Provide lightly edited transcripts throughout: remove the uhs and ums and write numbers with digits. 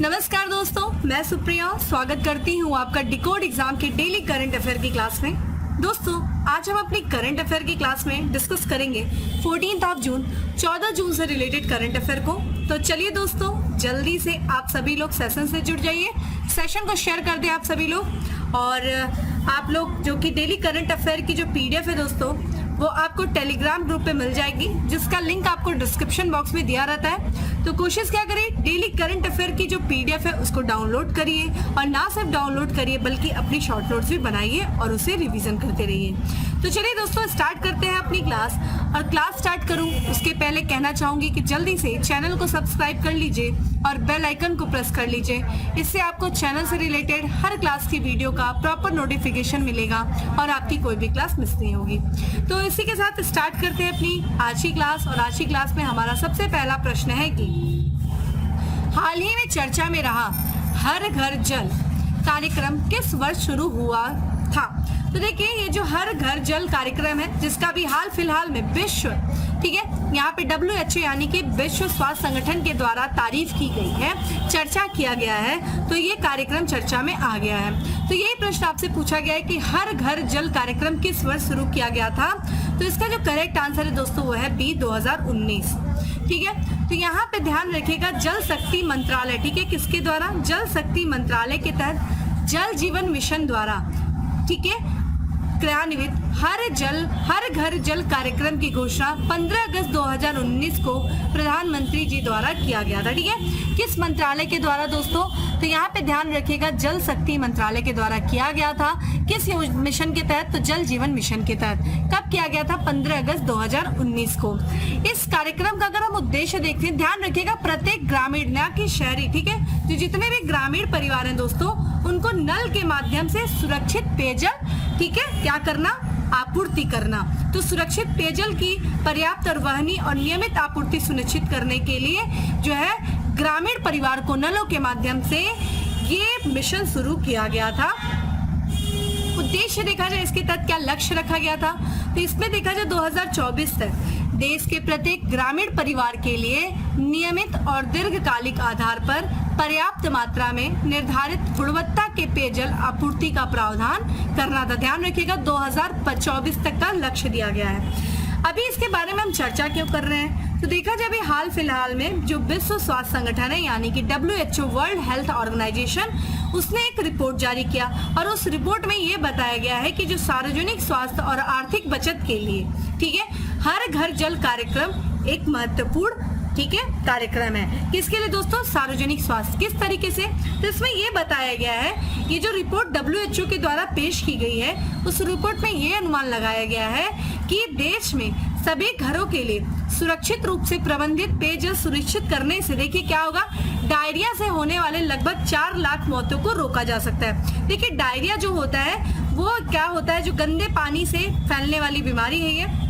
नमस्कार दोस्तों, मैं सुप्रिया स्वागत करती हूँ आपका डिकोड एग्जाम के डेली करंट अफेयर की क्लास में। दोस्तों, आज हम अपनी करंट अफेयर की क्लास में डिस्कस करेंगे 14 जून 14 जून से रिलेटेड करंट अफेयर को। तो चलिए दोस्तों, जल्दी से आप सभी लोग सेशन से जुड़ जाइए, सेशन को शेयर कर दें आप सभी लोग। और आप लोग जो कि डेली करंट अफेयर की जो पीडीएफ है दोस्तों, वो आपको टेलीग्राम ग्रुप पे मिल जाएगी, जिसका लिंक आपको डिस्क्रिप्शन बॉक्स में दिया रहता है। तो कोशिश क्या करिए, डेली करंट अफेयर की जो पीडीएफ है उसको डाउनलोड करिए, और ना सिर्फ डाउनलोड करिए बल्कि अपनी शॉर्ट नोट्स भी बनाइए और उसे रिवीजन करते रहिए। तो चलिए दोस्तों, स्टार्ट करते हैं अपनी क्लास। और क्लास स्टार्ट करूं उसके पहले कहना चाहूंगी कि जल्दी से चैनल को सब्सक्राइब कर लीजिए और बेल आइकन को प्रेस कर लीजिए। इससे आपको चैनल से रिलेटेड हर क्लास की वीडियो का प्रॉपर नोटिफिकेशन मिलेगा और आपकी कोई भी क्लास मिस नहीं होगी। तो इसी के साथ स्टार्ट करते हैं अपनी आज की क्लास। और आज की क्लास में हमारा सबसे पहला प्रश्न है कि हाल ही में चर्चा में रहा हर घर जल कार्यक्रम किस वर्ष शुरू हुआ था। तो देखिए, ये जो हर घर जल कार्यक्रम है, जिसका भी हाल फिलहाल में विश्व, ठीक है, यहाँ पे WHO यानी कि विश्व स्वास्थ्य संगठन के द्वारा तारीफ की गई है, चर्चा किया गया है, तो ये कार्यक्रम चर्चा में आ गया है। तो यही प्रश्न आपसे पूछा गया है कि हर घर जल कार्यक्रम किस वर्ष शुरू किया गया था। तो इसका जो करेक्ट आंसर है दोस्तों, वो है बी 2019। ठीक है, तो यहाँ पे ध्यान रखिएगा, जल शक्ति मंत्रालय, ठीक है, किसके द्वारा, जल शक्ति मंत्रालय के तहत जल जीवन मिशन द्वारा, ठीक है, क्रियान्वित हर घर जल कार्यक्रम की घोषणा 15 अगस्त 2019 को प्रधानमंत्री जी द्वारा किया गया था। ठीक है, किस मंत्रालय के द्वारा दोस्तों, तो यहाँ पे ध्यान रखिएगा, जल शक्ति मंत्रालय के द्वारा किया गया था। किस मिशन के तहत, तो जल जीवन मिशन के तहत। कब किया गया था, 15 अगस्त 2019 को। इस कार्यक्रम का अगर हम उद्देश्य देखते हैं, ध्यान रखिएगा, प्रत्येक ग्रामीण ना कि शहरी, ठीक है, जो जितने भी ग्रामीण परिवार हैं दोस्तों, उनको नल के माध्यम से सुरक्षित पेयजल, ठीक है, क्या करना, आपूर्ति करना। तो सुरक्षित पेयजल की पर्याप्त और वहनीय और नियमित आपूर्ति सुनिश्चित करने के लिए जो है ग्रामीण परिवार को नलों के माध्यम से ये मिशन शुरू किया गया था। उद्देश्य देखा जाए, इसके तहत क्या लक्ष्य रखा गया था, तो इसमें देखा जाए 2024 तक देश के प्रत्येक ग्रामीण परिवार के लिए नियमित और दीर्घकालिक आधार पर पर्याप्त मात्रा में निर्धारित गुणवत्ता के पेयजल आपूर्ति का प्रावधान करना था। ध्यान रखिएगा, 2024 तक का लक्ष्य दिया गया है। अभी इसके बारे में हम चर्चा क्यों कर रहे हैं, तो देखा जाए अभी हाल फिलहाल में जो विश्व स्वास्थ्य संगठन है यानी कि WHO वर्ल्ड हेल्थ ऑर्गेनाइजेशन, उसने एक रिपोर्ट जारी किया और उस रिपोर्ट में ये बताया गया है कि जो सार्वजनिक स्वास्थ्य और आर्थिक बचत के लिए, ठीक है, हर घर जल कार्यक्रम एक महत्वपूर्ण, ठीक है, कार्यक्रम है। किसके लिए दोस्तों, सार्वजनिक स्वास्थ्य। किस तरीके से, तो इसमें ये बताया गया है, ये जो रिपोर्ट WHO के द्वारा पेश की गई है, उस रिपोर्ट में ये अनुमान लगाया गया है कि देश में सभी घरों के लिए सुरक्षित रूप से प्रबंधित पेयजल सुनिश्चित करने से देखिए क्या होगा, डायरिया से होने वाले लगभग 4 लाख मौतों को रोका जा सकता है। देखिए, डायरिया जो होता है वो क्या होता है, जो गंदे पानी से फैलने वाली बीमारी है ये।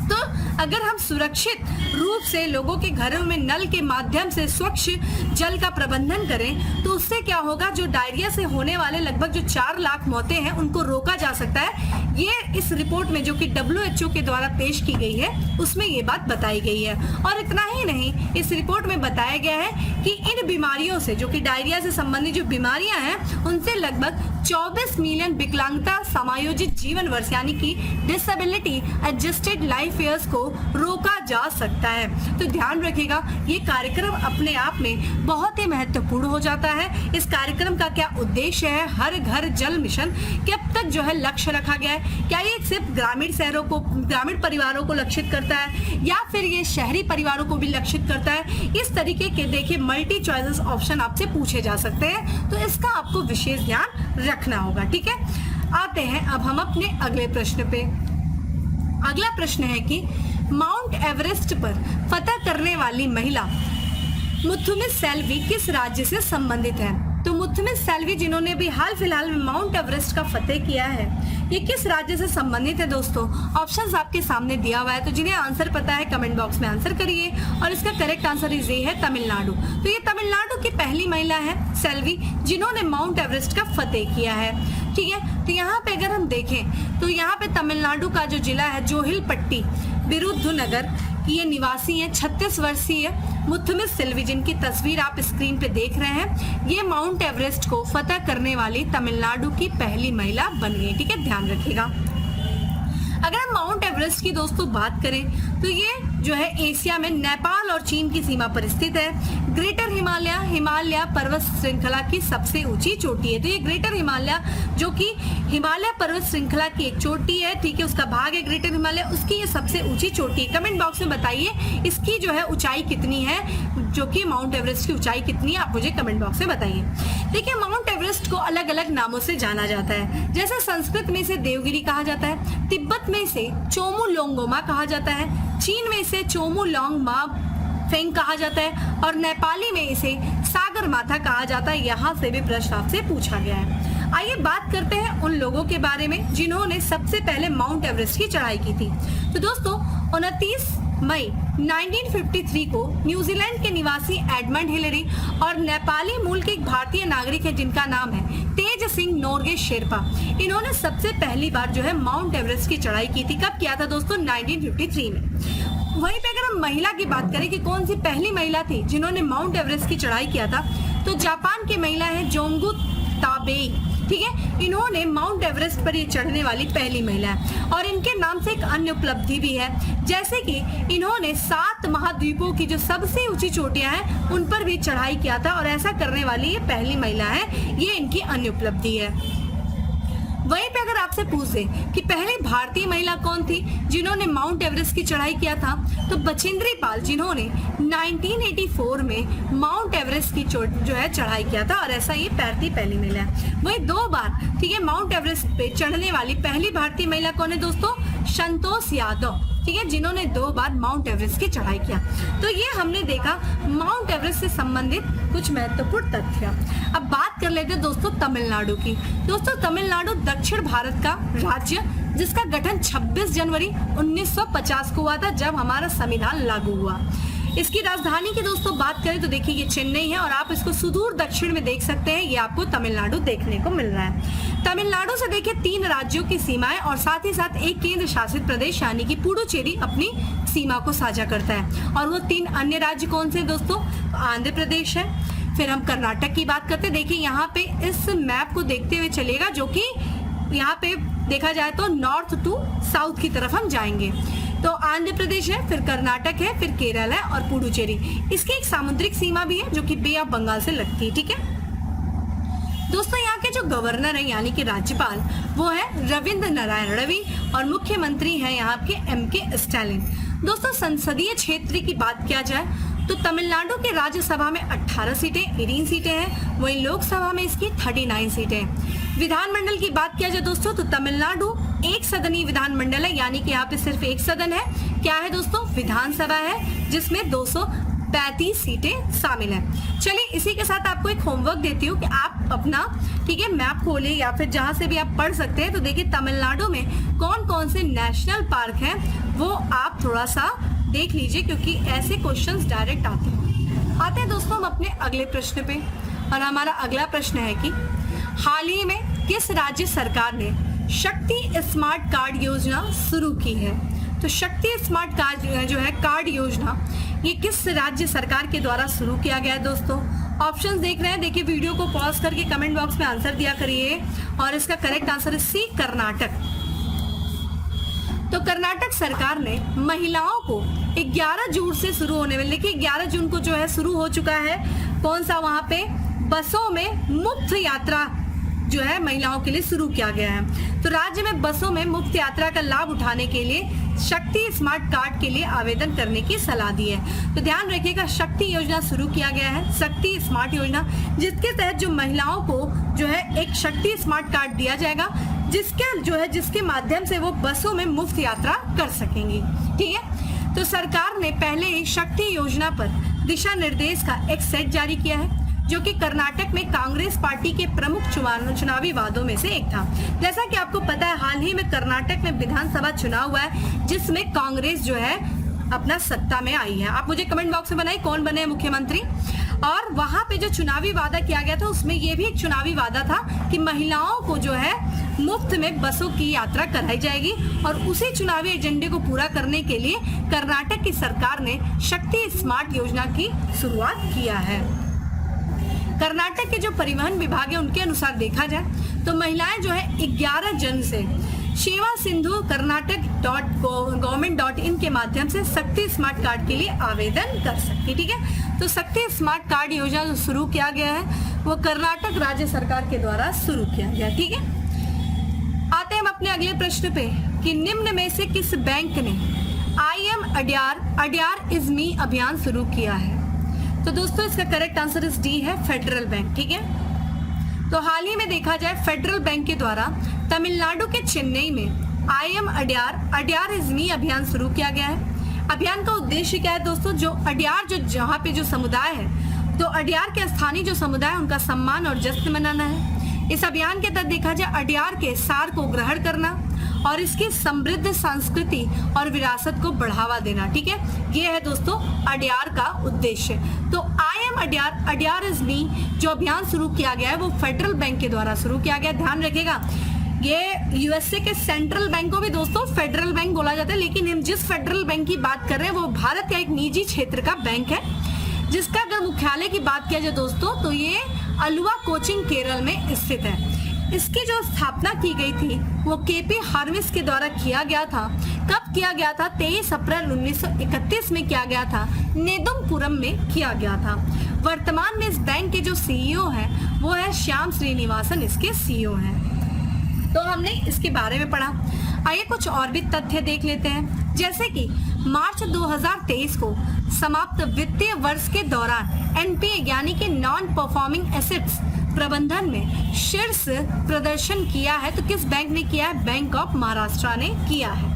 तो अगर हम सुरक्षित रूप से लोगों के घरों में नल के माध्यम से स्वच्छ जल का प्रबंधन करें, तो उससे क्या होगा, जो डायरिया से होने वाले लगभग जो 4 लाख मौतें हैं उनको रोका जा सकता है। ये इस रिपोर्ट में जो कि WHO के द्वारा पेश की गई है उसमें ये बात बताई गई है। और इतना ही नहीं, इस रिपोर्ट में बताया गया है कि इन बीमारियों से, जो कि डायरिया से संबंधित जो बीमारियां हैं, उनसे लगभग 24 मिलियन विकलांगता समायोजित जीवन वर्ष यानी कि डिसेबिलिटी एडजस्टेड लाइफ ईयर्स को रोका जा सकता है। तो ध्यान रखिएगा, ये कार्यक्रम अपने आप में बहुत ही महत्वपूर्ण हो जाता है। इस कार्यक्रम का क्या उद्देश्य है, हर घर जल मिशन कब तक जो है लक्ष्य रखा गया है, क्या ये सिर्फ ग्रामीण शहरों को, ग्रामीण परिवारों को लक्षित करता है या फिर ये शहरी परिवारों को भी लक्षित करता है। इस तरीके के देखिए मल्टी चॉइसेस ऑप्शन आपसे पूछे जा सकते हैं, तो इसका आपको विशेष ध्यान रखना होगा। ठीक है, आते हैं अब हम अपने अगले प्रश्न पे। अगला प्रश्न है कि माउंट एवरेस्ट पर फतह करने वाली महिला मुथुमिस सेल्वी किस राज्य से संबंधित है। तो मुथुमिस सेल्वी जिन्होंने भी हाल फिलहाल में माउंट एवरेस्ट का फतेह किया है, ये किस राज्य से संबंधित है दोस्तों। ऑप्शंस आपके सामने दिया हुआ है, तो जिन्हें आंसर पता है कमेंट बॉक्स में आंसर करिए। और इसका करेक्ट आंसर ये है तमिलनाडु। तो ये तमिलनाडु की पहली महिला है सेल्वी, जिन्होंने माउंट एवरेस्ट का फतेह किया है। ठीक है, तो यहाँ पे अगर हम देखें तो यहाँ पे तमिलनाडु का जो जिला है जोहिलपट्टी, विरुद्धनगर, कि ये निवासी हैं 36 वर्षीय मुथुमिस सिल्वी, जिनकी तस्वीर आप स्क्रीन पे देख रहे हैं। ये माउंट एवरेस्ट को फतह करने वाली तमिलनाडु की पहली महिला बन गई। ठीक है, ध्यान रखिएगा। अगर हम माउंट एवरेस्ट की दोस्तों बात करें तो ये जो है एशिया में नेपाल और चीन की सीमा पर स्थित है। ग्रेटर हिमालय पर्वत श्रृंखला की सबसे ऊंची चोटी है। तो ये ग्रेटर हिमालय जो कि हिमालय पर्वत श्रृंखला की एक चोटी है, ठीक है, उसका भाग है ग्रेटर हिमालय, उसकी ये सबसे ऊंची चोटी है। कमेंट बॉक्स में बताइए इसकी जो है ऊंचाई कितनी है, जो कि माउंट एवरेस्ट की ऊंचाई कितनी है, आप मुझे कमेंट बॉक्स में बताइए। देखिए, माउंट एवरेस्ट को अलग अलग नामों से जाना जाता है। जैसे संस्कृत में इसे देवगिरी कहा जाता है, तिब्बत में इसे चोमुलोंगमा कहा जाता है, चीन में इसे चोमुलोंगमा फेंग कहा जाता है और नेपाली में इसे सागर माथा कहा जाता है। यहाँ से भी प्रश्न आपसे पूछा गया है। आइए बात करते हैं उन लोगों के बारे में जिन्होंने सबसे पहले माउंट एवरेस्ट की चढ़ाई की थी। तो दोस्तों 29 मई 1953 को न्यूजीलैंड के निवासी एडमंड हिलरी और नेपाली मूल के एक भारतीय नागरिक है जिनका नाम है तेज सिंह नोरगे शेरपा, इन्होंने सबसे पहली बार जो है माउंट एवरेस्ट की चढ़ाई की थी। कब किया था दोस्तों? 1953 में। वहीं पे अगर हम महिला की बात करें कि कौन सी पहली महिला थी जिन्होंने माउंट एवरेस्ट की चढ़ाई किया था, तो जापान की महिला है जोंगू ताबेई। ठीक है, इन्होंने माउंट एवरेस्ट पर ये चढ़ने वाली पहली महिला है और इनके नाम से एक अन्य उपलब्धि भी है, जैसे कि इन्होंने 7 महाद्वीपों की जो सबसे ऊंची चोटियां हैं उन पर भी चढ़ाई किया था और ऐसा करने वाली ये पहली महिला है। ये इनकी अन्य उपलब्धि है। वहीं पे अगर आपसे पूछ दे कि पहली भारतीय महिला कौन थी जिन्होंने माउंट एवरेस्ट की चढ़ाई किया था, तो बछेंद्री पाल, जिन्होंने 1984 में माउंट एवरेस्ट की जो है चढ़ाई किया था और ऐसा ये पहली महिला है। वहीं 2 बार, ठीक है, माउंट एवरेस्ट पे चढ़ने वाली पहली भारतीय महिला कौन है दोस्तों? संतोष यादव, ठीक है, जिन्होंने 2 बार माउंट एवरेस्ट की चढ़ाई किया। तो ये हमने देखा माउंट एवरेस्ट से संबंधित कुछ महत्वपूर्ण तथ्य। अब बात कर लेते हैं दोस्तों तमिलनाडु की। दोस्तों तमिलनाडु दक्षिण भारत का राज्य जिसका गठन 26 जनवरी 1950 को हुआ था, जब हमारा संविधान लागू हुआ। इसकी राजधानी की दोस्तों बात करें तो देखिए ये चेन्नई है और आप इसको सुदूर दक्षिण में देख सकते हैं। ये आपको तमिलनाडु देखने को मिल रहा है। तमिलनाडु से देखिए 3 राज्यों की सीमाएं और साथ ही साथ एक केंद्र शासित प्रदेश यानी कि पुडुचेरी अपनी सीमा को साझा करता है। और वो 3 अन्य राज्य कौन से दोस्तों? आंध्र प्रदेश है। फिर हम कर्नाटक की बात करते हैं। देखिए यहाँ पे इस मैप को देखते हुए चलेगा, जो कि यहाँ पे देखा जाए तो नॉर्थ टू साउथ की तरफ हम जाएंगे। तो आंध्र प्रदेश है, फिर कर्नाटक है, फिर केरल है और पुडुचेरी। इसकी एक सामुद्रिक सीमा भी है जो कि बे ऑफ बंगाल से लगती है। ठीक है दोस्तों, यहाँ के जो गवर्नर है यानी कि राज्यपाल, वो है रविंद्र नारायण रवि और मुख्यमंत्री है यहाँ के MK स्टालिन। दोस्तों संसदीय क्षेत्र की बात किया जाए तो तमिलनाडु के राज्यसभा में 18 सीटें 18 सीटें हैं, वहीं लोकसभा में इसकी 39 सीटें हैं। विधानमंडल की बात किया जाए दोस्तों तो तमिलनाडु एक सदनीय विधानमंडल है, यानी कि यहाँ पे सिर्फ एक सदन है। क्या है दोस्तों? विधानसभा है, जिसमें 235 सीटें शामिल हैं। चलिए इसी के साथ आपको एक होमवर्क देती हूँ कि आप अपना, ठीक है, मैप खोलिए या फिर जहाँ से भी आप पढ़ सकते हैं। तो देखिए तमिलनाडु में कौन कौन से नेशनल पार्क हैं वो आप थोड़ा सा देख लीजिए, क्योंकि ऐसे क्वेश्चंस डायरेक्ट आते हैं दोस्तों हम अपने अगले प्रश्न पे। और हमारा अगला प्रश्न है कि हाल ही में किस राज्य सरकार ने शक्ति स्मार्ट कार्ड योजना शुरू की है? तो शक्ति स्मार्ट कार्ड जो है कार्ड योजना, ये किस राज्य सरकार के द्वारा शुरू किया गया है दोस्तों? ऑप्शंस देख रहे हैं, देखिए वीडियो को पॉज करके कमेंट बॉक्स में आंसर दिया करिए। और इसका करेक्ट आंसर है सी, कर्नाटक। तो कर्नाटक सरकार ने महिलाओं को 11 जून से शुरू होने वाले, देखिए 11 जून को जो है शुरू हो चुका है कौन सा, वहां पे बसों में मुफ्त यात्रा जो है महिलाओं के लिए शुरू किया गया है। तो राज्य में बसों में मुफ्त यात्रा का लाभ उठाने के लिए शक्ति स्मार्ट कार्ड के लिए आवेदन करने की सलाह दी है। तो ध्यान रखिएगा, शक्ति योजना शुरू किया गया है, शक्ति स्मार्ट योजना, जिसके तहत जो महिलाओं को जो है एक शक्ति स्मार्ट कार्ड दिया जाएगा, जिसके माध्यम से वो बसों में मुफ्त यात्रा कर सकेंगी। ठीक है, तो सरकार ने पहले ही शक्ति योजना पर दिशा निर्देश का एक सेट जारी किया है, जो कि कर्नाटक में कांग्रेस पार्टी के प्रमुख चुनावी वादों में से एक था। जैसा कि आपको पता है हाल ही में कर्नाटक में विधानसभा चुनाव हुआ है, जिसमें कांग्रेस जो है अपना सत्ता में आई है। आप मुझे कमेंट बॉक्स में बनाइए कौन बने मुख्यमंत्री। और वहां पे जो चुनावी वादा किया गया था उसमें ये भी एक चुनावी वादा था कि महिलाओं को जो है मुफ्त में बसों की यात्रा कराई जाएगी और उसी चुनावी एजेंडे को पूरा करने के लिए कर्नाटक की सरकार ने शक्ति स्मार्ट योजना की शुरुआत किया है। कर्नाटक के जो परिवहन विभाग है उनके अनुसार देखा जाए तो महिलाएं जो है 11 जन से सेवा सिंधु karnatak.government.in के माध्यम से शक्ति स्मार्ट कार्ड के लिए आवेदन कर सकती। ठीक है, तो शक्ति स्मार्ट कार्ड योजना जो शुरू किया गया है वो कर्नाटक राज्य सरकार के द्वारा शुरू किया गया। ठीक है, आते हैं हम अपने अगले प्रश्न पे कि निम्न में से किस बैंक ने I am Adyar is me अभियान शुरू किया है। तो दोस्तों इसका करेक्ट आंसर इस डी है, फेडरल बैंक। ठीक है, तो हाल ही में देखा जाए फेडरल बैंक के द्वारा तमिलनाडु के चेन्नई में I am Adyar is me अभियान शुरू किया गया है। अभियान का उद्देश्य क्या है दोस्तों, जो अड्यार जो जहाँ पे जो समुदाय है तो अड्यार के स्थानीय जो समुदाय उनका सम्मान और जश्न मनाना है। इस अभियान के तहत देखा जाए अड्यार के सार को ग्रहण करना और इसकी समृद्ध संस्कृति और विरासत को बढ़ावा देना। ठीक है, ये है दोस्तों अड्यार का उद्देश्य। तो I am Adyar is me जो अभियान शुरू किया गया है वो फेडरल बैंक के द्वारा शुरू किया गया। ध्यान रखिएगा, ये यूएसए के सेंट्रल बैंक को भी दोस्तों फेडरल बैंक बोला जाता है, लेकिन हम जिस फेडरल बैंक की बात कर रहे हैं वो भारत का एक निजी क्षेत्र का बैंक है, जिसका अगर मुख्यालय की बात किया जाए दोस्तों तो ये अलुवा कोचिन केरल में स्थित है। इसकी जो स्थापना की गई थी वो केपी हार्विस के द्वारा किया गया था। कब किया गया था? 23 अप्रैल 1931 में किया गया था, नेदुमपुरम में किया गया था। वर्तमान में इस बैंक के जो सीईओ हैं वो है श्याम श्रीनिवासन, इसके सीईओ हैं। तो हमने इसके बारे में पढ़ा। आइए कुछ और भी तथ्य देख लेते हैं, जैसे कि मार्च 2023 को समाप्त वित्तीय वर्ष के दौरान एनपीए यानी कि नॉन परफॉर्मिंग एसेट्स प्रबंधन में शीर्ष प्रदर्शन किया है। तो किस बैंक ने किया है? बैंक ऑफ महाराष्ट्र ने किया है।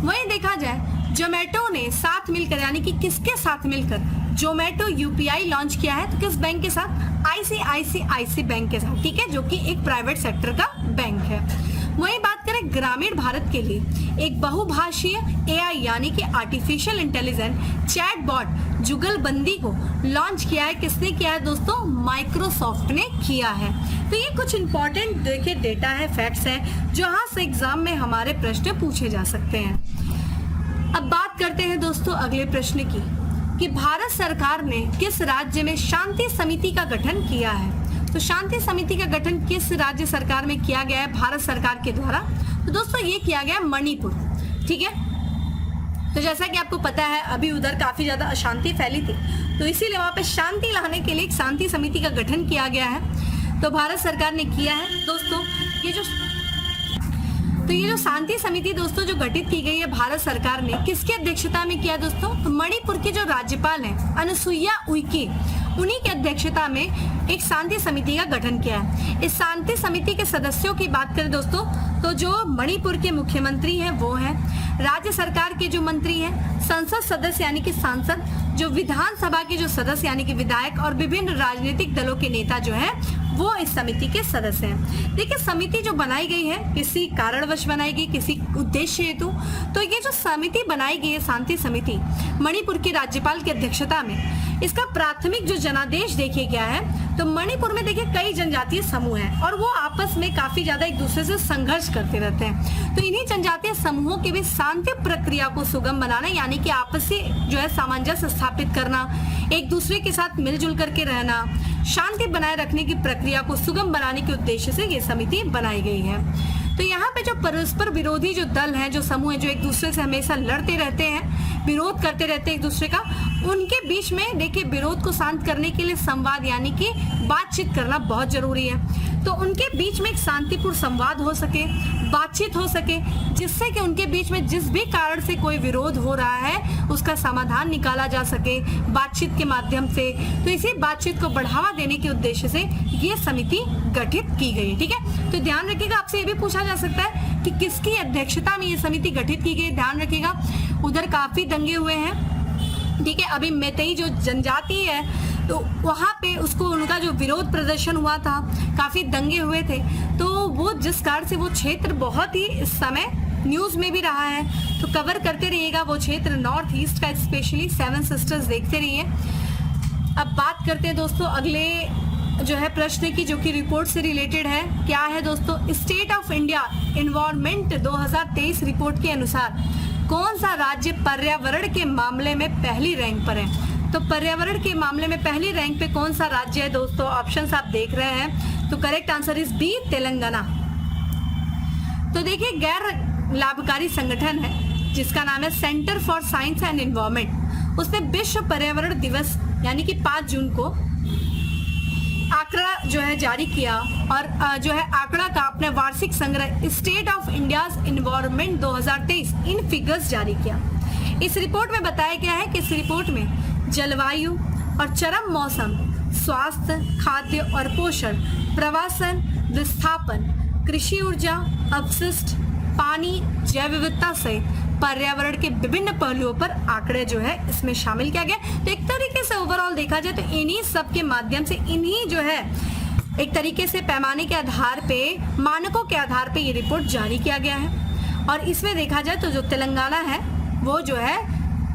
वहीं देखा जाए जोमेटो ने साथ मिलकर यानी कि किसके साथ मिलकर जोमेटो यूपीआई लॉन्च किया है? तो किस बैंक के साथ? आईसीआईसीआई बैंक के साथ। ठीक है, जो कि एक प्राइवेट सेक्टर का बैंक है। वहीं बात करें ग्रामीण भारत के लिए एक बहुभाषीय एआई यानी कि आर्टिफिशियल इंटेलिजेंट चैटबॉट जुगलबंदी को लॉन्च किया है। किसने किया है दोस्तों? माइक्रोसॉफ्ट ने किया है। तो ये कुछ इंपॉर्टेंट देखिए डेटा है, फैक्ट्स हैं, जहां से एग्जाम में हमारे प्रश्न पूछे जा सकते हैं। अब बात करते हैं दोस्तों अगले प्रश्न की कि भारत सरकार ने किस राज्य में शांति समिति का गठन किया है। तो शांति समिति का गठन किस राज्य सरकार में किया गया है भारत सरकार के द्वारा? तो दोस्तों ये किया गया मणिपुर। ठीक है, तो जैसा कि आपको पता है अभी उधर काफी ज्यादा अशांति फैली थी, तो इसीलिए वहां पे शांति लाने के लिए एक शांति समिति का गठन किया गया है। तो भारत सरकार ने किया है दोस्तों। ये जो शांति समिति दोस्तों जो गठित की गई है भारत सरकार ने किसकी अध्यक्षता में किया दोस्तों? तो मणिपुर की जो राज्यपाल हैं अनुसुईया उइके, उन्हीं की अध्यक्षता में एक शांति समिति का गठन किया है। इस शांति समिति के सदस्यों की बात करें दोस्तों तो जो मणिपुर के मुख्यमंत्री हैं वो हैं, राज्य सरकार के जो मंत्री हैं, संसद सदस्य यानी कि सांसद, जो विधानसभा के जो सदस्य यानी कि विधायक और विभिन्न राजनीतिक दलों के नेता जो है वो इस समिति के सदस्य हैं। देखिए समिति जो बनाई गई है किसी कारणवश बनाई गई, किसी उद्देश्य हेतु। तो ये जो समिति बनाई गई है शांति समिति मणिपुर के राज्यपाल की अध्यक्षता में, इसका प्राथमिक जो जनादेश देखिए क्या है, तो मणिपुर में देखिए कई जनजातीय समूह हैं और वो आपस में काफी ज्यादा एक दूसरे से संघर्ष करते रहते हैं। तो इन्हीं जनजातीय समूहों के बीच शांति प्रक्रिया को सुगम बनाना यानी कि आपसी जो है सामंजस्य स्थापित करना, एक दूसरे के साथ मिलजुल करके रहना, शांति बनाए रखने की प्रक्रिया को सुगम बनाने के उद्देश्य से ये समिति बनाई गई है। तो यहाँ पे जो परस्पर विरोधी जो दल हैं, जो समूह हैं, जो एक दूसरे से हमेशा लड़ते रहते हैं, विरोध करते रहते हैं एक दूसरे का, उनके बीच में देखिए विरोध को शांत करने के लिए संवाद यानी कि बातचीत करना बहुत जरूरी है। तो उनके बीच में एक शांतिपूर्ण संवाद हो सके, बातचीत हो सके, जिससे कि उनके बीच में जिस भी कारण से कोई विरोध हो रहा है उसका समाधान निकाला जा सके बातचीत के माध्यम से। तो इसी बातचीत को बढ़ावा देने के उद्देश्य से ये समिति गठित की गई। ठीक है, तो ध्यान रखिएगा, आपसे ये भी पूछा जा सकता है कि किसकी अध्यक्षता में ये समिति गठित की गई। ध्यान रखिएगा, उधर काफी दंगे हुए हैं। ठीक है, अभी मैतेई जो जनजाति है तो वहाँ पे उसको उनका जो विरोध प्रदर्शन हुआ था, काफी दंगे हुए थे, तो वो जिस कारण से वो क्षेत्र बहुत ही इस समय न्यूज में भी रहा है। तो कवर करते रहिएगा वो क्षेत्र नॉर्थ ईस्ट का, स्पेशली सेवन सिस्टर्स देखते रहिए। अब बात करते हैं दोस्तों अगले जो है प्रश्न की जो कि रिपोर्ट से रिलेटेड है। क्या है दोस्तों? State of India environment 2023 report के अनुसार कौन सा राज्य पर्यावरण के मामले में पहली रैंक पर है? तो पर्यावरण के मामले में पहली रैंक पे कौन सा राज्य है दोस्तों? ऑप्शंस आप देख रहे हैं, तो correct answer is B, Telangana. तो देखिए, गैर लाभकारी संगठन है जिसका नाम है centre for science and environment, उसने विश्व पर्यावरण दिवस यानी कि 5 जून को आंकड़ा जो है जारी किया और जो है आंकड़ा का अपने वार्षिक संग्रह state of India's environment 2023 in figures जारी किया। इस रिपोर्ट में बताया गया है कि इस रिपोर्ट में जलवायु और चरम मौसम, स्वास्थ्य, खाद्य और पोषण, प्रवासन, विस्थापन, कृषि ऊर्जा, अपशिष्ट, पानी, जैव विविधता सहित पर्यावरण के विभिन्न पहलुओं पर आंकड़े जो है इसमें शामिल किया गया। तो एक तरीके से ओवरऑल देखा जाए तो इन्हीं सब के माध्यम से, इन्हीं जो है एक तरीके से पैमाने के आधार पे, मानकों के आधार पे ये रिपोर्ट जारी किया गया है। और इसमें देखा जाए तो जो तेलंगाना है वो जो है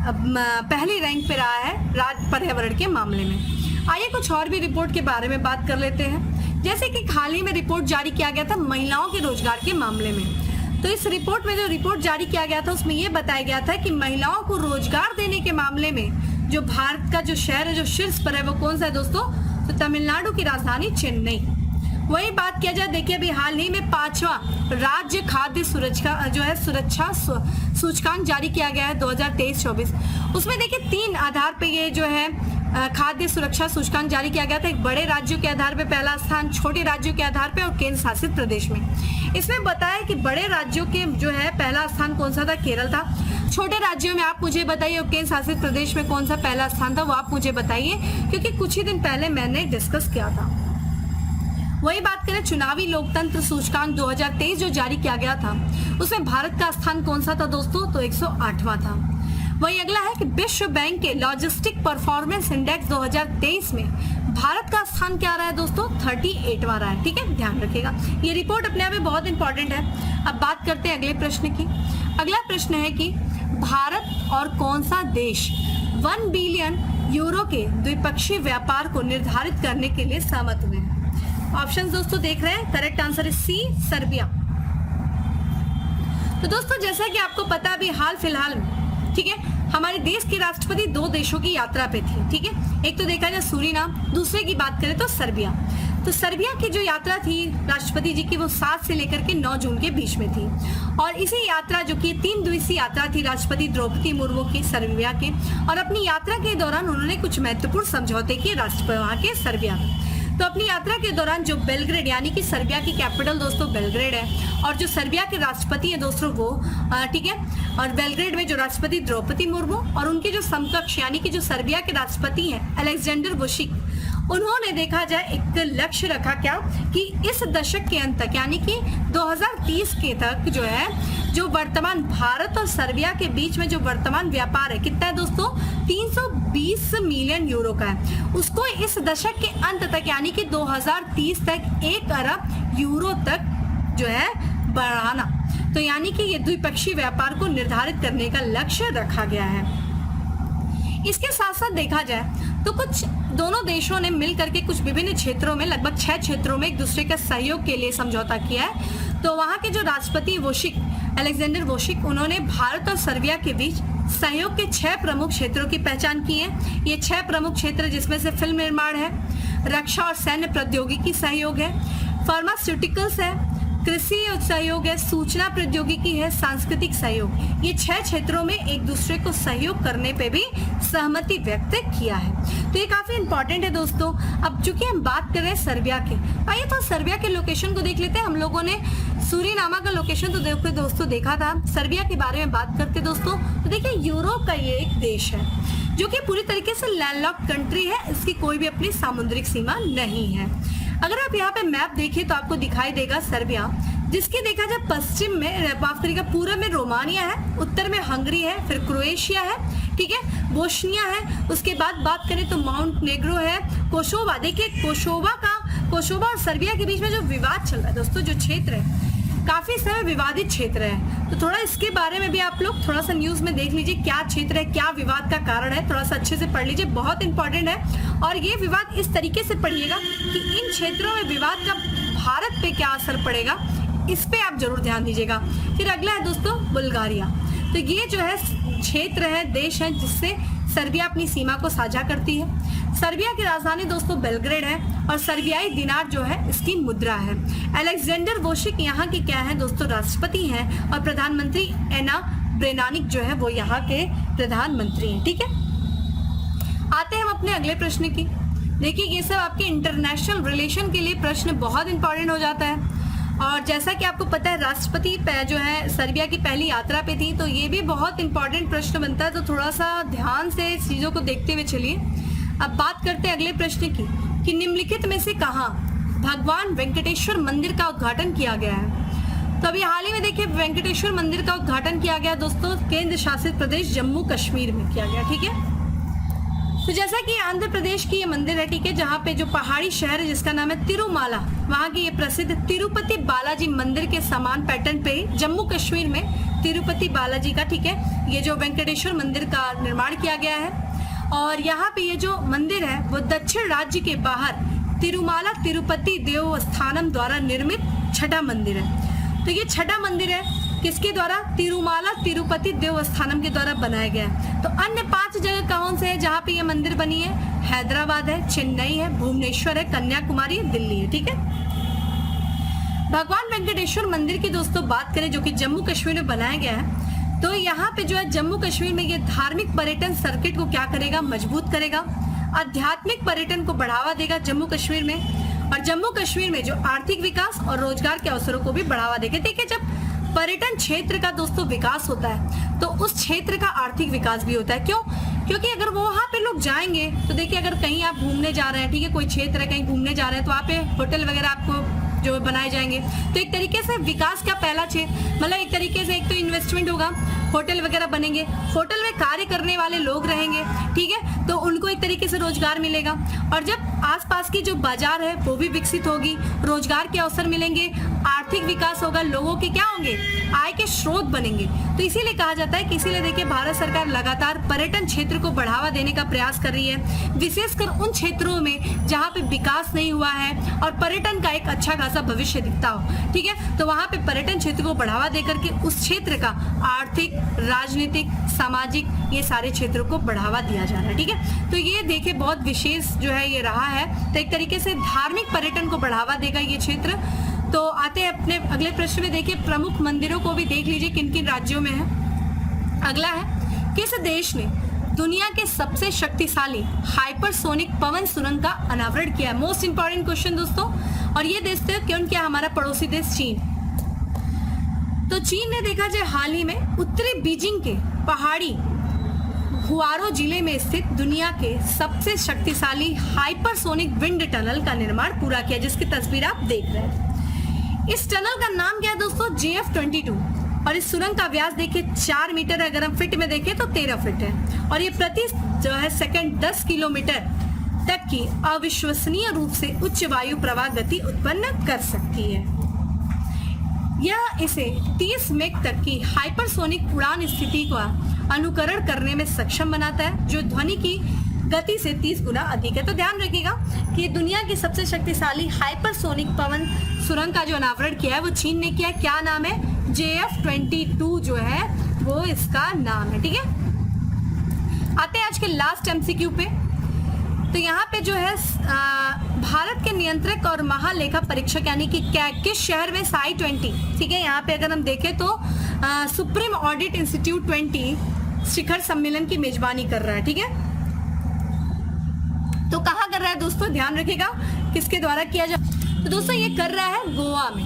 पहली रैंक पे रहा है राज्य पर्यावरण के मामले में। आइए कुछ और भी रिपोर्ट के बारे में बात कर लेते हैं। जैसे कि हाल ही में रिपोर्ट जारी किया गया था महिलाओं के रोजगार के मामले में। तो इस रिपोर्ट में जो रिपोर्ट जारी किया गया था उसमें यह बताया गया था कि महिलाओं को रोजगार देने के मामले में जो भारत का जो शहर है जो शीर्ष पर है वो कौन सा है दोस्तों? तो तमिलनाडु की राजधानी चेन्नई। वही बात किया जाए, देखिए अभी हाल ही में 5वां राज्य खाद्य सुरक्षा सूचकांक जारी किया गया है 2023-24। उसमें देखिए 3 आधार पे ये जो है खाद्य सुरक्षा सूचकांक जारी किया गया था। एक बड़े राज्यों के आधार पे पहला स्थान, छोटे राज्यों के आधार पे और केंद्र शासित प्रदेश में। इसमें बताया कि बड़े राज्यों के जो है पहला स्थान कौन सा था? केरल था। छोटे राज्यों में आप मुझे बताइए और केंद्र शासित प्रदेश में कौन सा पहला स्थान था वो आप मुझे बताइए, क्योंकि कुछ ही दिन पहले मैंने डिस्कस किया था। वही बात करें चुनावी लोकतंत्र सूचकांक 2023 जो जारी किया गया था उसमें भारत का स्थान कौन सा था दोस्तों? तो 108वां था। वही अगला है कि विश्व बैंक के लॉजिस्टिक परफॉर्मेंस इंडेक्स 2023 में भारत का स्थान क्या रहा है दोस्तों? 38वां रहा है। ठीक है, ध्यान रखिएगा, ये रिपोर्ट अपने आप में बहुत इंपॉर्टेंट है। अब बात करते हैं अगले प्रश्न की। अगला प्रश्न है कि भारत और कौन सा देश 1 बिलियन यूरो के द्विपक्षीय व्यापार को निर्धारित करने के लिए सहमत हुए हैं? ऑप्शंस दोस्तों देख रहे हैं, correct answer is C, Serbia. तो दोस्तों जैसा कि आपको पता है अभी हाल फिलहाल में, ठीक है, हमारे देश के राष्ट्रपति 2 देशों की यात्रा पे थी। ठीक है, एक तो देखा जाए सूरीनाम, दूसरे की बात करें तो सर्बिया। तो सर्बिया की जो यात्रा थी राष्ट्रपति जी की वो 7 से लेकर के 9 जून के बीच में थी। और इसी यात्रा जो कि 3 दिवसीय यात्रा थी राष्ट्रपति द्रौपदी मुर्मू की सर्बिया के, और अपनी यात्रा के दौरान उन्होंने कुछ महत्वपूर्ण समझौते किए राष्ट्रपति वहाँ के सर्बिया में। तो अपनी यात्रा के दौरान जो बेलग्रेड यानी कि सर्बिया की कैपिटल दोस्तों बेलग्रेड है, और जो सर्बिया के राष्ट्रपति है दोस्तों वो ठीक है, और बेलग्रेड में जो राष्ट्रपति द्रौपदी मुर्मू और उनके जो समकक्ष यानी कि जो सर्बिया के राष्ट्रपति हैं अलेक्जेंडर वुशिक, उन्होंने देखा जाए एक लक्ष्य रखा क्या कि इस दशक के अंत तक यानी कि 2030 के तक जो है जो वर्तमान भारत और सर्बिया के बीच में जो वर्तमान व्यापार है कितना है दोस्तों? 320 मिलियन यूरो का है। उसको इस दशक के अंत तक यानी कि 2030 तक 1 अरब यूरो तक जो है बढ़ाना। तो यानी कि ये द्विपक्षीय व्यापार को निर्धारित करने का लक्ष्य रखा गया है। इसके साथ साथ देखा जाए तो कुछ दोनों देशों ने मिलकर के कुछ विभिन्न क्षेत्रों में लगभग 6 क्षेत्रों में एक दूसरे के सहयोग के लिए समझौता किया है। तो वहाँ के जो राष्ट्रपति वोशिक अलेक्जेंडर वोशिक, उन्होंने भारत और सर्बिया के बीच सहयोग के 6 प्रमुख क्षेत्रों की पहचान की है। ये 6 प्रमुख क्षेत्र जिसमें से फिल्म निर्माण है, रक्षा और सैन्य प्रौद्योगिकी सहयोग है, फार्मास्यूटिकल्स है, कृषि सहयोग है, सूचना प्रौद्योगिकी है, सांस्कृतिक सहयोग। ये 6 क्षेत्रों में एक दूसरे को सहयोग करने पे भी सहमति व्यक्त किया है। तो ये काफी इंपॉर्टेंट है दोस्तों। अब चूंकि हम बात कर रहे हैं सर्बिया के, आइए तो सर्बिया के लोकेशन को देख लेते हैं। हम लोगों ने सूरीनामा का लोकेशन तो दोस्तों देखा था। सर्बिया के बारे में बात करते दोस्तों तो देखिए यूरोप का ये एक देश है जो कि पूरी तरीके से लैंडलॉक्ड कंट्री है, इसकी कोई भी अपनी सामुद्रिक सीमा नहीं है। अगर आप यहाँ पे मैप देखिए तो आपको दिखाई देगा सर्बिया, जिसकी देखा जाए पश्चिम में माफ करिएगा पूर्व में रोमानिया है, उत्तर में हंगरी है, फिर क्रोएशिया है, ठीक है, बोस्निया है, उसके बाद बात करें तो माउंटेनेग्रो है, कोसोवा। देखिए कोसोवा और सर्बिया के बीच में जो विवाद चल रहा है दोस्तों, जो क्षेत्र है काफी समय विवादित क्षेत्र है। तो थोड़ा इसके बारे में भी आप लोग थोड़ा सा न्यूज में देख लीजिए, क्या क्षेत्र है, क्या विवाद का कारण है, थोड़ा सा अच्छे से पढ़ लीजिए, बहुत इंपॉर्टेंट है। और ये विवाद इस तरीके से पढ़िएगा कि इन क्षेत्रों में विवाद का भारत पे क्या असर पड़ेगा, इस पे आप जरूर ध्यान दीजिएगा। फिर अगला है दोस्तों बुल्गारिया। तो ये जो है क्षेत्र है, देश है जिससे सर्बिया अपनी सीमा को साझा करती है। सर्बिया की राजधानी दोस्तों बेलग्रेड है और सर्बियाई दिनार जो है इसकी मुद्रा है। अलेक्जेंडर वोशिक यहाँ की क्या है दोस्तों, राष्ट्रपति हैं और प्रधानमंत्री एना ब्रेनानिक जो है वो यहाँ के प्रधानमंत्री हैं। ठीक है, आते हैं हम अपने अगले प्रश्न की। देखिए ये सब आपके इंटरनेशनल रिलेशन के लिए प्रश्न बहुत इंपॉर्टेंट हो जाता है। और जैसा कि आपको पता है राष्ट्रपति जो है सर्बिया की पहली यात्रा पे थी, तो ये भी बहुत इंपॉर्टेंट प्रश्न बनता है। तो थोड़ा सा ध्यान से चीज़ों को देखते हुए चलिए। अब बात करते हैं अगले प्रश्न की कि निम्नलिखित में से कहाँ भगवान वेंकटेश्वर मंदिर का उद्घाटन किया गया है। तो अभी हाल ही में देखिए वेंकटेश्वर मंदिर का उद्घाटन किया गया दोस्तों केंद्र शासित प्रदेश जम्मू कश्मीर में किया गया। ठीक है, तो जैसा कि आंध्र प्रदेश की ये मंदिर है, ठीक है, जहाँ पे जो पहाड़ी शहर है जिसका नाम है तिरुमाला, वहाँ की ये प्रसिद्ध तिरुपति बालाजी मंदिर के समान पैटर्न पे जम्मू कश्मीर में तिरुपति बालाजी का, ठीक है, ये जो वेंकटेश्वर मंदिर का निर्माण किया गया है। और यहाँ पे ये जो मंदिर है वो दक्षिण राज्य के बाहर तिरुमाला तिरुपति देवस्थानम द्वारा निर्मित छठा मंदिर है। तो ये छठा मंदिर है किसके द्वारा, तिरुमाला तिरुपति देवस्थानम के द्वारा बनाया गया है। तो अन्य 5 जगह कौन से है जहाँ पे ये मंदिर बनी है, हैदराबाद है, चेन्नई है, भुवनेश्वर है, कन्याकुमारी है, दिल्ली है। ठीक है, भगवान वेंकटेश्वर मंदिर की दोस्तों बात करें जो कि जम्मू कश्मीर में बनाया गया है, तो यहाँ पे जो है जम्मू कश्मीर में ये धार्मिक पर्यटन सर्किट को क्या करेगा, मजबूत करेगा, आध्यात्मिक पर्यटन को बढ़ावा देगा जम्मू कश्मीर में, और जम्मू कश्मीर में जो आर्थिक विकास और रोजगार के अवसरों को भी बढ़ावा देगा। देखिए जब पर्यटन क्षेत्र का दोस्तों विकास होता है तो उस क्षेत्र का आर्थिक विकास भी होता है। क्यों? क्योंकि अगर वो वहाँ पे लोग जाएंगे तो देखिए अगर कहीं आप घूमने जा रहे हैं, ठीक है, कोई क्षेत्र है कहीं घूमने जा रहे हैं, तो वहाँ पे होटल वगैरह आपको जो बनाए जाएंगे, तो एक तरीके से विकास का पहला क्षेत्र, मतलब एक तरीके से एक तो इन्वेस्टमेंट होगा, होटल वगैरह बनेंगे, होटल में कार्य करने वाले लोग रहेंगे, ठीक है, तो उनको एक तरीके से रोजगार मिलेगा। और जब आसपास की जो बाजार है वो भी विकसित होगी, रोजगार के अवसर मिलेंगे, आर्थिक विकास होगा, लोगों के क्या होंगे, आय के स्रोत बनेंगे। तो इसीलिए कहा जाता है कि इसीलिए देखिए भारत सरकार लगातार पर्यटन क्षेत्र को बढ़ावा देने का प्रयास कर रही है, विशेषकर उन क्षेत्रों में जहाँ पे विकास नहीं हुआ है और पर्यटन का एक अच्छा खासा भविष्य दिखता हो। ठीक है, तो वहाँ पे पर्यटन क्षेत्र को बढ़ावा देकर के उस क्षेत्र का आर्थिक, राजनीतिक, सामाजिक, ये सारे क्षेत्रों को बढ़ावा दिया जा रहा है। ठीक है, तो ये देखिए बहुत विशेष जो है ये रहा है। तो एक तरीके से धार्मिक पर्यटन को बढ़ावा देगा ये क्षेत्र। तो आते हैं अपने अगले प्रश्न में। देखिए प्रमुख मंदिरों को भी देख लीजिए किन किन राज्यों में है। अगला है किस देश ने दुनिया के सबसे शक्तिशाली हाइपरसोनिक पवन सुरंग का अनावरण किया है। मोस्ट इंपॉर्टेंट क्वेश्चन दोस्तों, और ये देश कौन क्या, हमारा पड़ोसी देश चीन। तो चीन ने देखा जाए हाल ही में उत्तरी बीजिंग के पहाड़ी हुआरो जिले में स्थित दुनिया के सबसे शक्तिशाली हाइपरसोनिक विंड टनल का निर्माण पूरा किया, जिसकी तस्वीर आप देख रहे हैं। इस टनल का नाम क्या है दोस्तों, JF-22, और इस सुरंग का व्यास देखिए 4 मीटर, अगर हम फीट में देखें तो 13 फीट है, और ये प्रति जो है सेकंड 10 किलोमीटर तक की अविश्वसनीय रूप से उच्च वायु प्रवाह गति उत्पन्न कर सकती है। यह इसे 30 मैक तक की हाइपरसोनिक उड़ान स्थिति का अनुकरण करने में सक्षम बनाता है, जो ध्वनि की गति से 30 गुना अधिक है। तो ध्यान रखिएगा कि दुनिया की सबसे शक्तिशाली हाइपरसोनिक पवन सुरंग का जो अनावरण किया है वो चीन ने किया है। क्या नाम है, JF-22 जो है वो इसका नाम है। ठीक है, आते हैं आज के लास्ट MCQ पे। तो यहाँ पे जो है भारत के नियंत्रक और महालेखा परीक्षक यानी कि किस शहर में SAI-20, ठीक है, यहाँ पे अगर हम देखें तो सुप्रीम ऑडिट इंस्टीट्यूट 20 शिखर सम्मेलन की मेजबानी कर रहा है। ठीक है, तो कहाँ कर रहा है दोस्तों, ध्यान रखिएगा किसके द्वारा किया जा, तो दोस्तों ये कर रहा है गोवा में।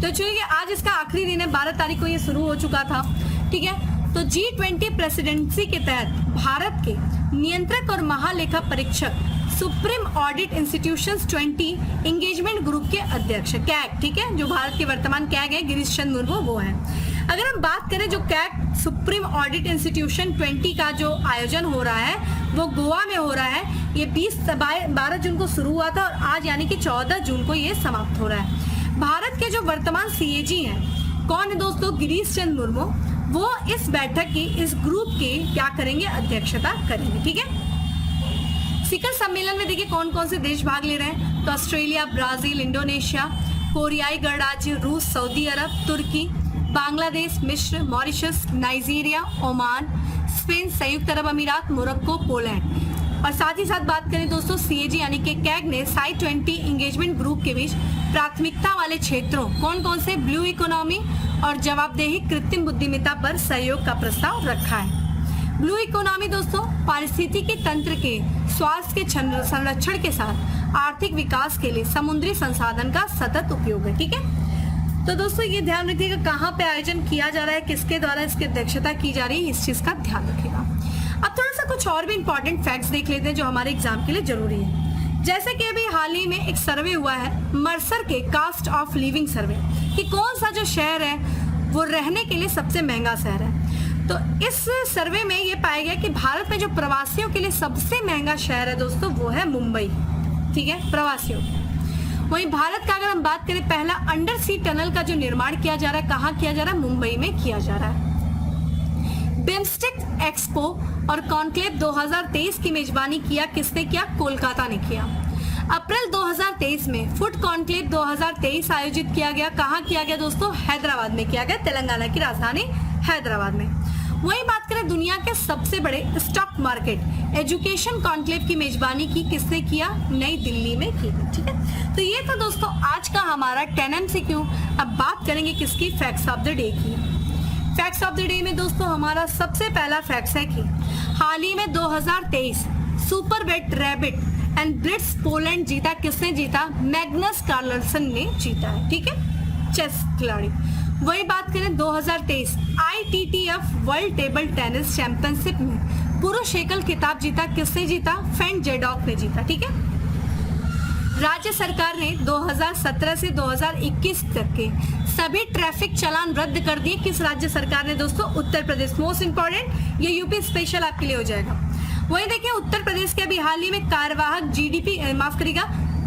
तो चलिए आज इसका आखिरी दिन है, 12 तारीख को ये शुरू हो चुका था। ठीक है, तो G20 प्रेसिडेंसी के तहत भारत के नियंत्रक और महालेखा परीक्षक supreme audit institutions 20 engagement group के अध्यक्ष कैग, ठीक है, जो भारत के वर्तमान कैग है गिरीश चंद्र मुर्मू वो है। अगर हम बात करें जो कैग सुप्रीम ऑडिट इंस्टीट्यूशन 20 का जो आयोजन हो रहा है वो गोवा में हो रहा है। ये 12 जून को शुरू हुआ था और आज यानी कि 14 जून को ये समाप्त हो रहा है। भारत के जो वर्तमान CAG हैं कौन है दोस्तों? गिरीश चंद्र मुर्मू। वो इस बैठक की, इस ग्रुप की क्या करेंगे? अध्यक्षता करेंगे। ठीक है। शिखर सम्मेलन में देखिए कौन कौन से देश भाग ले रहे हैं? तो ऑस्ट्रेलिया, ब्राजील, इंडोनेशिया, कोरियाई गणराज्य रूस, सऊदी अरब, तुर्की, बांग्लादेश, मिस्र, मॉरिशस, नाइजीरिया, ओमान, स्पेन, संयुक्त अरब अमीरात, मोरक्को, पोलैंड। और साथ ही साथ बात करें दोस्तों, सीएजी यानी कि कैग ने साई 20 इंगेजमेंट ग्रुप के बीच प्राथमिकता वाले क्षेत्रों कौन कौन से? ब्लू इकोनॉमी और जवाबदेही कृत्रिम बुद्धिमत्ता पर सहयोग का प्रस्ताव रखा है। ब्लू इकोनॉमी दोस्तों पारिस्थितिकी तंत्र के स्वास्थ्य के संरक्षण के साथ आर्थिक विकास के लिए समुद्री संसाधन का सतत उपयोग है। ठीक है। तो दोस्तों ये ध्यान रखिएगा कहाँ पे आयोजन किया जा रहा है, किसके द्वारा इसकी अध्यक्षता की जा रही है, इस चीज का ध्यान रखिएगा। अब थोड़ा सा कुछ और भी इंपॉर्टेंट फैक्ट्स देख लेते हैं जो हमारे एग्जाम के लिए जरूरी है। जैसे कि अभी हाल ही में एक सर्वे हुआ है मर्सर के कास्ट ऑफ लिविंग सर्वे कि कौन सा जो शहर है वो रहने के लिए सबसे महंगा शहर है। तो इस सर्वे में ये पाया गया कि भारत में जो प्रवासियों के लिए सबसे महंगा शहर है दोस्तों वो है मुंबई। ठीक है, प्रवासियों। वहीं भारत का अगर हम बात करें, पहला अंडर सी टनल का जो निर्माण किया जा रहा है कहाँ किया जा रहा है? मुंबई में किया जा रहा है। बिम्स्टेक एक्सपो और कॉन्क्लेव 2023 की मेजबानी किया किसने किया? कोलकाता ने किया। अप्रैल 2023 में फूड कॉन्क्लेव 2023 आयोजित किया गया। कहाँ किया गया दोस्तों? हैदराबाद में किया गया, तेलंगाना की राजधानी हैदराबाद में। वहीं बात करें दुनिया के सबसे बड़े स्टॉक मार्केट एजुकेशन कॉन्क्लेव की मेजबानी की किसने किया? नई दिल्ली में की। ठीक है। तो ये था दोस्तों आज का हमारा 10 MCQ। अब बात करेंगे किसकी? फैक्ट्स ऑफ द डे की। फैक्ट्स ऑफ द डे में दोस्तों हमारा सबसे पहला फैक्ट्स है कि हाल ही में 2023 super wet rabbit and blitz Poland जीता। किसने जीता? मैग्नस कार्लसन ने जीता है। ठीक है, चेस खिलाड़ी। वही बात करें 2023 ITTF world table tennis championship में पुरुष एकल खिताब जीता। किसने जीता? फेंट जेडॉक ने जीता। ठीक है। राज्य सरकार ने 2017 से 2021 तक के सभी ट्रैफिक चालान रद्द कर दिए। किस राज्य सरकार ने दोस्तों? उत्तर प्रदेश। मोस्ट इंपॉर्टेंट, ये यूपी स्पेशल आपके लिए हो जाएगा। वही देखिए उत्तर प्रदेश के अभी हाल ही में कार्यवाहक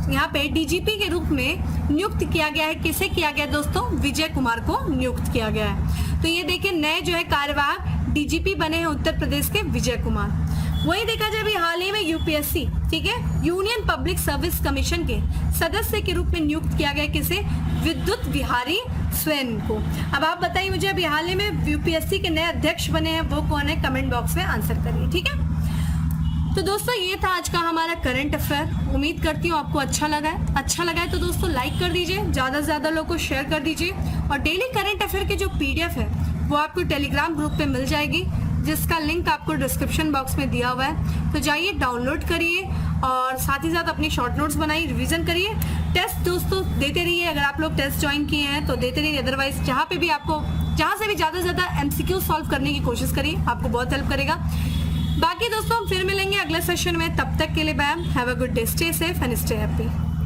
यहाँ पे डीजीपी के रूप में नियुक्त किया गया है। किसे किया गया दोस्तों? विजय कुमार को नियुक्त किया गया है। तो ये देखिए नए जो है कार्यवाहक डीजीपी बने हैं उत्तर प्रदेश के विजय कुमार। वही देखा जाए अभी हाल ही में यूपीएससी, ठीक है, यूनियन पब्लिक सर्विस कमीशन के सदस्य के रूप में नियुक्त किया गया। किसे? विद्युत विहारी स्वयं को। अब आप बताइए मुझे अभी हाल ही में यूपीएससी के नए अध्यक्ष बने हैं वो कौन है? कमेंट बॉक्स में आंसर करिए। ठीक है। तो दोस्तों ये था आज का हमारा करंट अफेयर। उम्मीद करती हूँ आपको अच्छा लगा है तो दोस्तों लाइक कर दीजिए, ज़्यादा से ज़्यादा लोगों को शेयर कर दीजिए। और डेली करंट अफेयर के जो PDF है वो आपको टेलीग्राम ग्रुप पे मिल जाएगी, जिसका लिंक आपको डिस्क्रिप्शन बॉक्स में दिया हुआ है। तो जाइए डाउनलोड करिए और साथ ही साथ अपनी शॉर्ट नोट्स बनाइए, रिवीजन करिए। टेस्ट दोस्तों देते रहिए, अगर आप लोग टेस्ट ज्वाइन किए हैं तो देते रहिए। अदरवाइज जहाँ से भी ज़्यादा से ज़्यादा MCQ सॉल्व करने की कोशिश करिए, आपको बहुत हेल्प करेगा। बाकी दोस्तों हम फिर मिलेंगे अगले सेशन में, तब तक के लिए bye. Have a good day, stay safe and stay happy.